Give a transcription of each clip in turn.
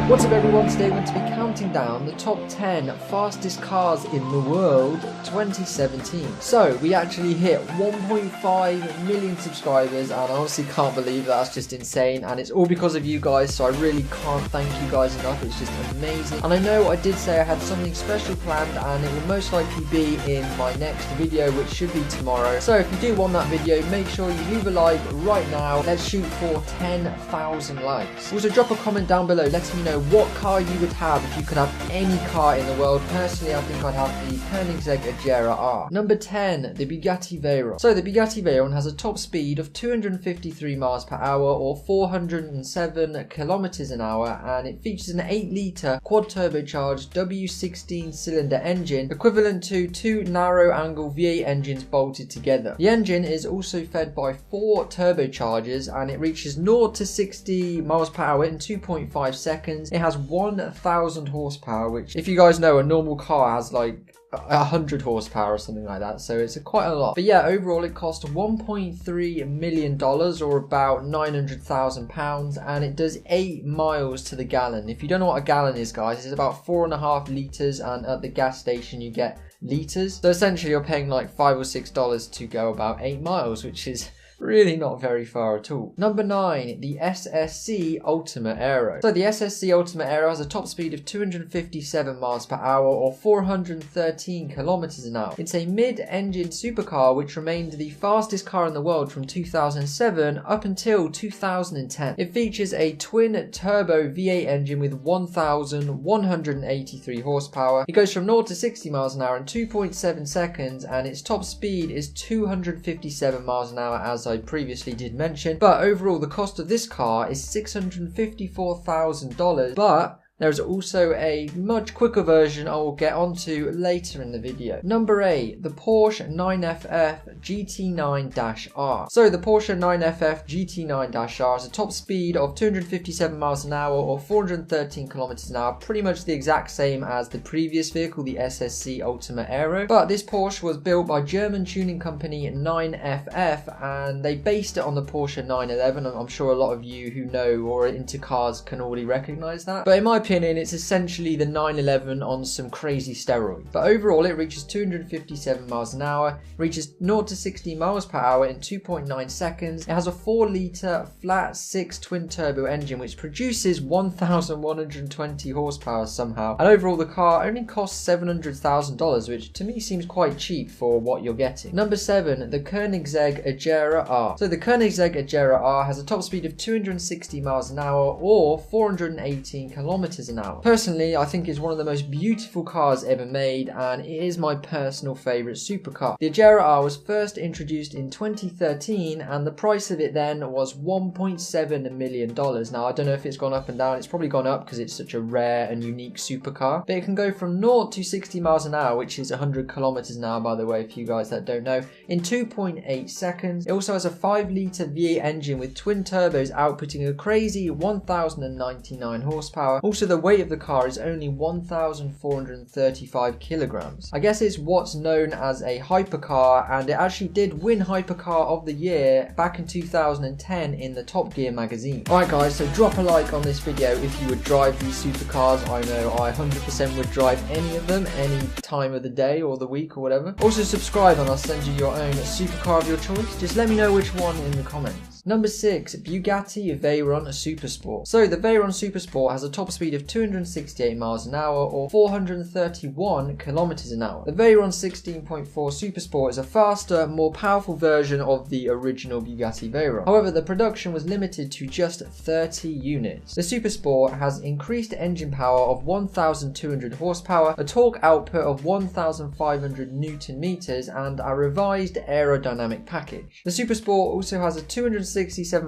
What's up everyone, today we're going to be counting down the top 10 fastest cars in the world 2017. So we actually hit 1.5 million subscribers and I honestly can't believe that's just insane, and it's all because of you guys, so I really can't thank you guys enough. It's just amazing. And I know I did say I had something special planned and it will most likely be in my next video, which should be tomorrow. So if you do want that video, make sure you leave a like right now. Let's shoot for 10,000 likes. Also drop a comment down below letting me know what car you would have if you could have any car in the world. Personally, I think I'd have the Koenigsegg Agera R. Number 10, the Bugatti Veyron. So the Bugatti Veyron has a top speed of 253 miles per hour or 407 kilometers an hour, and it features an 8-litre quad turbocharged W16 cylinder engine equivalent to 2 narrow angle V8 engines bolted together. The engine is also fed by 4 turbochargers and it reaches 0 to 60 miles per hour in 2.5 seconds. It has 1000 horsepower, which if you guys know, a normal car has like 100 horsepower or something like that, so it's quite a lot. But yeah, overall it cost $1.3 million or about £900,000, and it does 8 miles to the gallon. If you don't know what a gallon is, guys, it's about 4.5 litres, and at the gas station you get litres. So essentially you're paying like $5 or $6 to go about 8 miles, which is really not very far at all. Number 9, the SSC Ultima Aero. So the SSC Ultima Aero has a top speed of 257 miles per hour or 413 kilometers an hour. It's a mid-engine supercar which remained the fastest car in the world from 2007 up until 2010. It features a twin-turbo V8 engine with 1,183 horsepower. It goes from 0 to 60 miles an hour in 2.7 seconds, and its top speed is 257 miles an hour, as I previously did mention. But overall the cost of this car is $654,000, but there's also a much quicker version I will get onto later in the video. Number 8, the Porsche 9FF GT9-R. So the Porsche 9FF GT9-R has a top speed of 257 miles an hour or 413 kilometers an hour, pretty much the exact same as the previous vehicle, the SSC Ultima Aero. But this Porsche was built by German tuning company 9FF, and they based it on the Porsche 911. I'm sure a lot of you who know or are into cars can already recognize that. But in my opinion, it's essentially the 911 on some crazy steroid. But overall it reaches 257 miles an hour, reaches 0 to 60 miles per hour in 2.9 seconds. It has a 4-litre flat 6 twin turbo engine which produces 1,120 horsepower somehow. And overall the car only costs $700,000, which to me seems quite cheap for what you're getting. Number 7, the Koenigsegg Agera R. So the Koenigsegg Agera R has a top speed of 260 miles an hour or 418 kilometers an hour. Personally, I think it's one of the most beautiful cars ever made, and it is my personal favourite supercar. The Agera R was first introduced in 2013 and the price of it then was $1.7 million. Now I don't know if it's gone up and down. It's probably gone up because it's such a rare and unique supercar, but it can go from 0 to 60 miles an hour, which is 100 kilometers an hour by the way, for you guys that don't know, in 2.8 seconds. It also has a 5-litre V8 engine with twin turbos outputting a crazy 1,099 horsepower. Also, the weight of the car is only 1,435 kilograms. I guess it's what's known as a hypercar, and it actually did win Hypercar of the Year back in 2010 in the Top Gear magazine. Alright guys, so drop a like on this video if you would drive these supercars. I know I 100% would drive any of them, any time of the day or the week or whatever. Also subscribe and I'll send you your own supercar of your choice. Just let me know which one in the comments. Number 6, Bugatti Veyron Supersport. So the Veyron Supersport has a top speed of 268 miles an hour or 431 kilometers an hour. The Veyron 16.4 Supersport is a faster, more powerful version of the original Bugatti Veyron. However, the production was limited to just 30 units. The Supersport has increased engine power of 1,200 horsepower, a torque output of 1,500 Newton meters, and a revised aerodynamic package. The Supersport also has a 267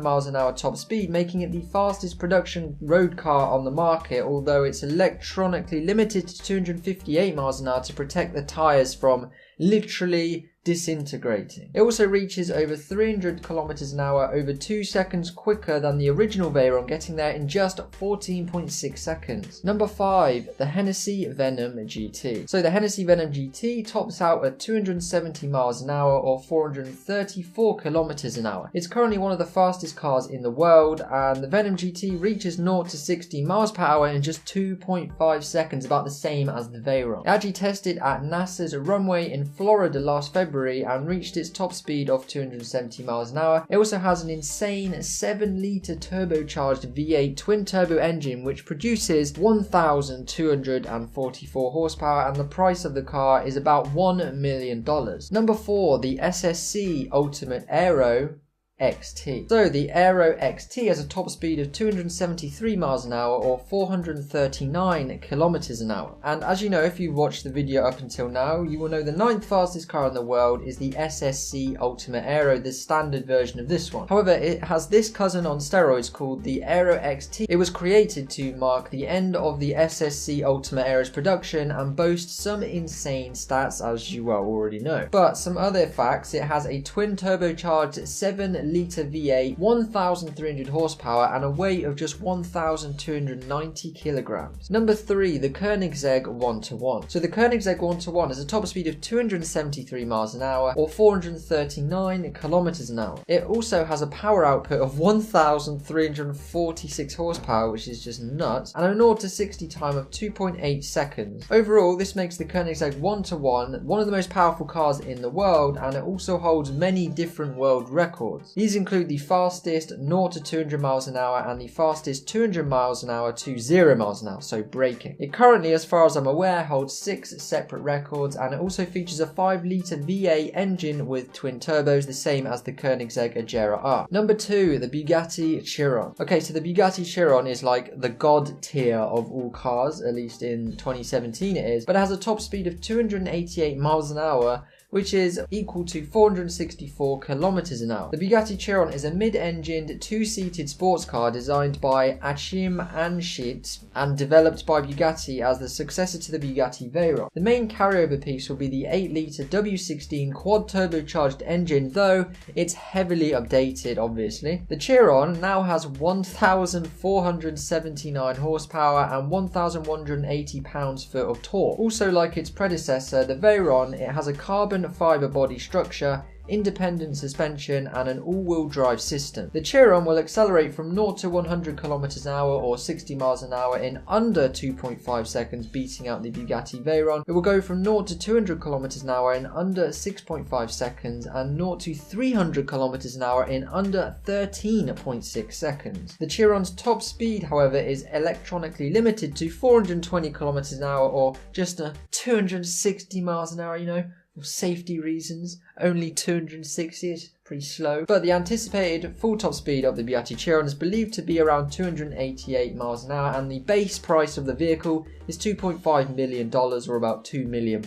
miles an hour top speed, making it the fastest production road car on the market, although it's electronically limited to 258 miles an hour to protect the tyres from literally disintegrating. It also reaches over 300 kilometers an hour, over 2 seconds quicker than the original Veyron, getting there in just 14.6 seconds. Number 5, the Hennessy Venom GT. So the Hennessy Venom GT tops out at 270 miles an hour or 434 kilometers an hour. It's currently one of the fastest cars in the world, and the Venom GT reaches 0 to 60 miles per hour in just 2.5 seconds, about the same as the Veyron. It actually tested at NASA's runway in Florida last February and reached its top speed of 270 miles an hour. It also has an insane 7-litre turbocharged V8 twin-turbo engine which produces 1,244 horsepower, and the price of the car is about $1 million. Number 4, the SSC Ultimate Aero XT. So the Aero XT has a top speed of 273 miles an hour or 439 kilometers an hour. And as you know, if you've watched the video up until now, you will know the 9th fastest car in the world is the SSC Ultimate Aero, the standard version of this one. However, it has this cousin on steroids called the Aero XT. It was created to mark the end of the SSC Ultimate Aero's production and boasts some insane stats, as you well already know. But some other facts: it has a twin turbocharged 7-litre V8, 1,300 horsepower, and a weight of just 1,290 kilograms. Number 3, the Koenigsegg 1-1. So the Koenigsegg 1-1 has a top speed of 273 miles an hour or 439 kilometers an hour. It also has a power output of 1,346 horsepower, which is just nuts, and a 0 to 60 time of 2.8 seconds. Overall, this makes the Koenigsegg 1-1 one of the most powerful cars in the world, and it also holds many different world records. These include the fastest 0 to 200 miles an hour and the fastest 200 miles an hour to 0 miles an hour, so braking. It currently, as far as I'm aware, holds 6 separate records, and it also features a 5-litre V8 engine with twin turbos, the same as the Koenigsegg Agera R. Number 2, the Bugatti Chiron. Okay, so the Bugatti Chiron is like the god tier of all cars, at least in 2017 it is, but it has a top speed of 288 miles an hour, which is equal to 464 kilometers an hour. The Bugatti Chiron is a mid-engined, 2-seated sports car designed by Achim Anschutz and developed by Bugatti as the successor to the Bugatti Veyron. The main carryover piece will be the 8-litre W16 quad turbocharged engine, though it's heavily updated, obviously. The Chiron now has 1,479 horsepower and 1,180 pounds-foot of torque. Also, like its predecessor, the Veyron, it has a carbon fiber body structure, independent suspension, and an all-wheel drive system. The Chiron will accelerate from 0 to 100 kilometers an hour or 60 miles an hour in under 2.5 seconds, beating out the Bugatti Veyron. It will go from 0 to 200 kilometers an hour in under 6.5 seconds and 0 to 300 kilometers an hour in under 13.6 seconds. The Chiron's top speed, however, is electronically limited to 420 kilometers an hour or just 260 miles an hour, you know. For safety reasons, only 260 is pretty slow. But the anticipated full top speed of the Bugatti Chiron is believed to be around 288 miles an hour, and the base price of the vehicle is $2.5 million or about £2 million.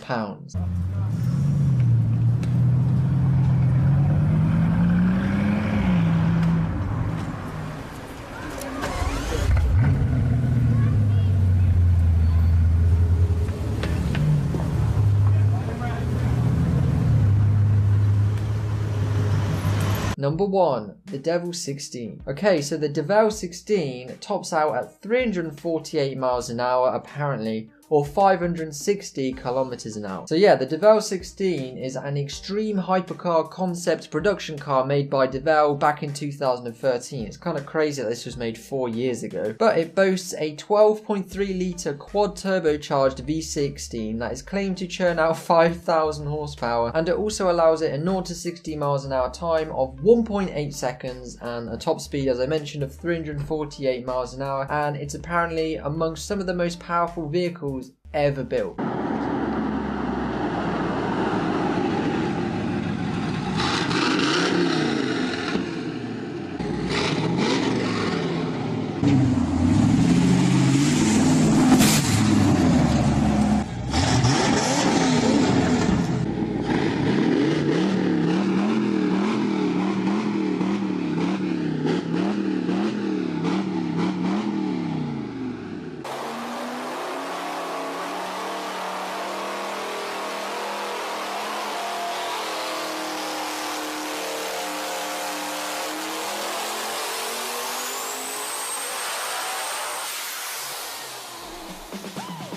Number 1, the Devil 16. Okay, so the Devil 16 tops out at 348 miles an hour apparently, or 560 kilometers an hour. So yeah, the Devil 16 is an extreme hypercar concept production car made by Devil back in 2013. It's kind of crazy that this was made 4 years ago. But it boasts a 12.3 litre quad turbocharged V16 that is claimed to churn out 5,000 horsepower, and it also allows it a 0 to 60 miles an hour time of 1.8 seconds and a top speed, as I mentioned, of 348 miles an hour, and it's apparently amongst some of the most powerful vehicles ever built.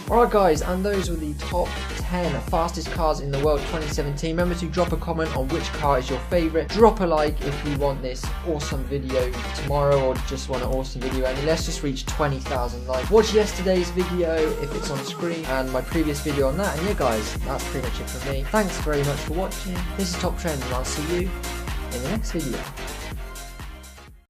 Alright guys, and those were the top 10 fastest cars in the world 2017. Remember to drop a comment on which car is your favourite. Drop a like if you want this awesome video tomorrow or just want an awesome video, and let's just reach 20,000 likes. Watch yesterday's video if it's on screen and my previous video on that. And yeah guys, that's pretty much it for me. Thanks very much for watching. This is Top Trend and I'll see you in the next video.